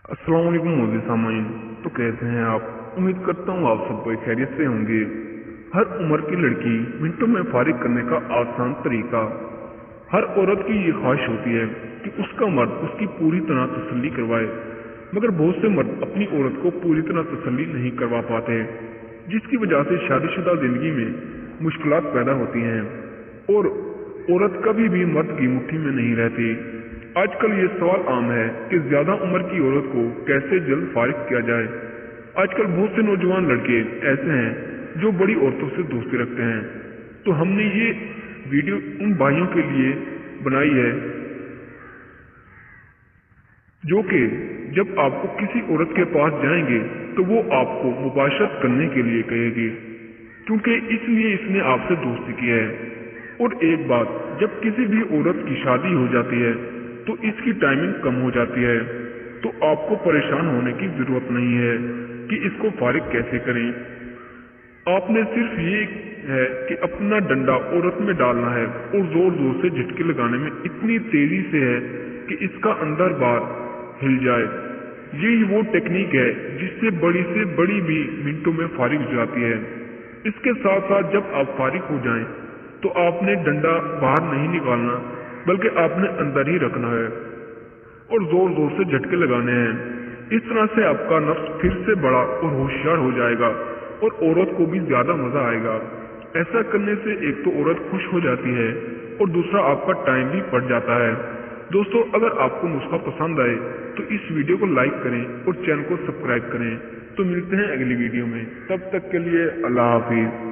अस्सलाम वालेकुम मोदी सामाइन। तो कैसे हैं आप? उम्मीद करता हूँ आप सब कोई खैरियत से होंगे। हर उम्र की लड़की मिनटों में फारिग करने का आसान तरीका। हर औरत की ये ख्वाहिश होती है कि उसका मर्द उसकी पूरी तरह तसल्ली करवाए, मगर बहुत से मर्द अपनी औरत को पूरी तरह तसल्ली नहीं करवा पाते, जिसकी वजह से शादीशुदा जिंदगी में मुश्किलात पैदा होती हैं और औरत कभी भी मर्द की मुट्ठी में नहीं रहती। आजकल ये सवाल आम है कि ज्यादा उम्र की औरत को कैसे जल्द फारिग किया जाए। आजकल बहुत से नौजवान लड़के ऐसे हैं जो बड़ी औरतों से दोस्ती रखते हैं। तो हमने ये वीडियो उन भाइयों के लिए बनाई है जो कि जब आपको किसी औरत के पास जाएंगे तो वो आपको मुबाशरत करने के लिए कहेगी, क्योंकि इसलिए इसने आपसे दोस्ती की है। और एक बात, जब किसी भी औरत की शादी हो जाती है तो इसकी टाइमिंग कम हो जाती है, तो आपको परेशान होने की जरूरत नहीं है कि इसको फारिग कैसे करें। आपने सिर्फ ये है कि अपना डंडा औरत में डालना है और जोर जोर से झटके लगाने में इतनी तेजी से है कि इसका अंदर बाहर हिल जाए। यही वो टेक्निक है जिससे बड़ी से बड़ी भी मिनटों में फारिग हो जाती है। इसके साथ साथ जब आप फारिग हो जाएं तो आपने डंडा बाहर नहीं निकालना, बल्कि आपने अंदर ही रखना है और जोर जोर से झटके लगाने हैं। इस तरह से आपका नफ्स फिर से बड़ा और होशियार हो जाएगा और औरत को भी ज्यादा मजा आएगा। ऐसा करने से एक तो औरत खुश हो जाती है और दूसरा आपका टाइम भी बढ़ जाता है। दोस्तों, अगर आपको नुस्खा पसंद आए तो इस वीडियो को लाइक करें और चैनल को सब्सक्राइब करें। तो मिलते हैं अगली वीडियो में, तब तक के लिए अल्लाह हाफिज।